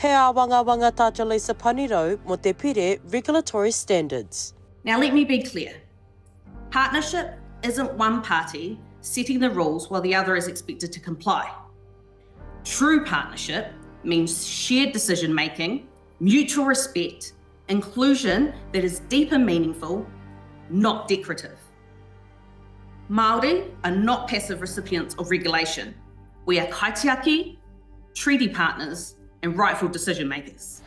He awanga tā Jaleesa Panirau mo te pire regulatory standards. Now let me be clear. Partnership isn't one party setting the rules while the other is expected to comply. True partnership means shared decision-making, mutual respect, inclusion that is deep and meaningful, not decorative. Māori are not passive recipients of regulation. We are kaitiaki, treaty partners, and rightful decision-makers.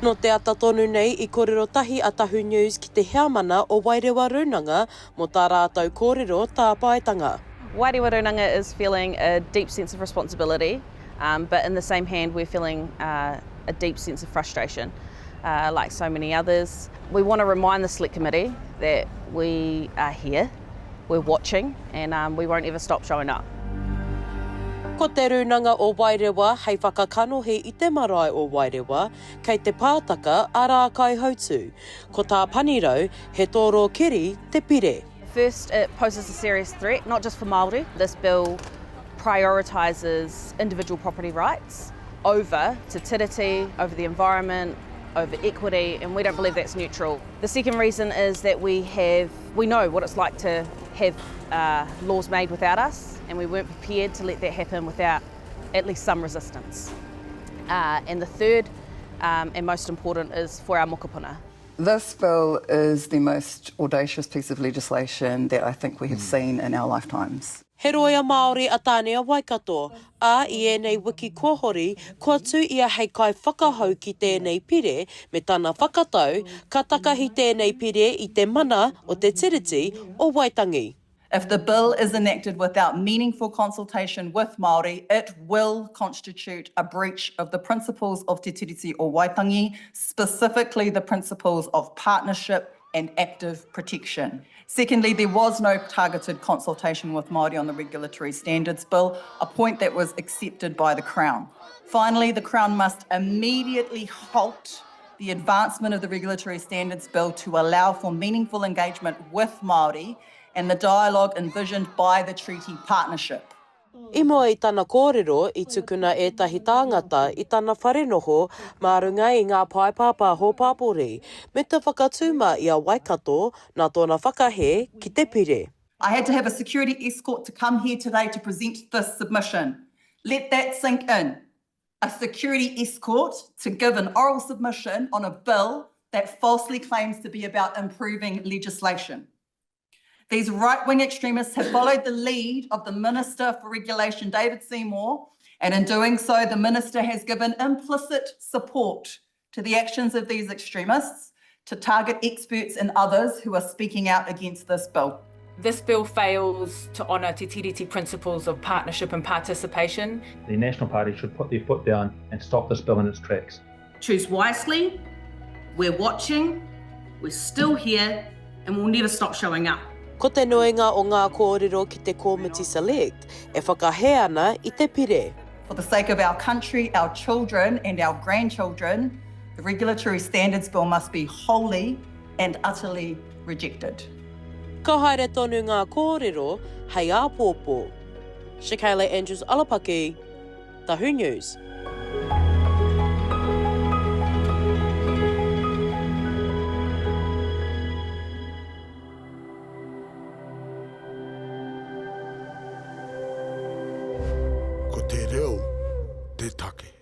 No te ata tonu nei I kōrero tahi a Tahu News ki te Heamana o Wairewa Rūnanga mo tā rātou kōrero tāpaetanga. Wairewa Rūnanga is feeling a deep sense of responsibility, but in the same hand we're feeling a deep sense of frustration. Like so many others, we want to remind the Select Committee that we are here, we're watching, and we won't ever stop showing up. Ko te rūnanga o Wairewa hei whakakanohi I te marae o Wairewa, kei te pātaka ara kai hautu. Ko tā Panirau, he tōro kiri te pire. First, it poses a serious threat, not just for Māori. This bill prioritises individual property rights over Te Tiriti, over the environment, over equity, and we don't believe that's neutral. The second reason is that we know what it's like to have laws made without us, and we weren't prepared to let that happen without at least some resistance. And the third and most important is for our mokopuna. This bill is the most audacious piece of legislation that I think we have seen in our lifetimes. He roia Māori a tānea Waikato, a I ēnei wiki kōhori, kua tū ia hei kai whakahau ki tēnei pire, me tāna whakatau, ka takahi tēnei pire I te mana o Te Tiriti o Waitangi. If the bill is enacted without meaningful consultation with Māori, it will constitute a breach of the principles of Te Tiriti o Waitangi, specifically the principles of partnership and active protection. Secondly, there was no targeted consultation with Māori on the Regulatory Standards Bill, a point that was accepted by the Crown. Finally, the Crown must immediately halt the advancement of the Regulatory Standards Bill to allow for meaningful engagement with Māori and the dialogue envisioned by the treaty partnership. I moa I tāna kōrero I tukuna ētahi tāngata I tāna whare noho mā runga I ngā paepapa hōpāpori, me te whakatuma I a Waikato nā tōna whakahē ki te pire. I had to have a security escort to come here today to present this submission. Let that sink in. A security escort to give an oral submission on a bill that falsely claims to be about improving legislation. These right-wing extremists have followed the lead of the Minister for Regulation, David Seymour, and in doing so, the Minister has given implicit support to the actions of these extremists to target experts and others who are speaking out against this bill. This bill fails to honour Te Tiriti principles of partnership and participation. The National Party should put their foot down and stop this bill in its tracks. Choose wisely, we're watching, we're still here, and we'll never stop showing up. Ko te nuinga o ngā kōrero ki te Committee Select, e whakahē ana I te pire. For the sake of our country, our children and our grandchildren, the Regulatory Standards Bill must be wholly and utterly rejected. Ka haere tonu ngā kōrero, hei āpōpō. Shakayla Andrews Alapaki, Tahu News. Ko te reo, te take.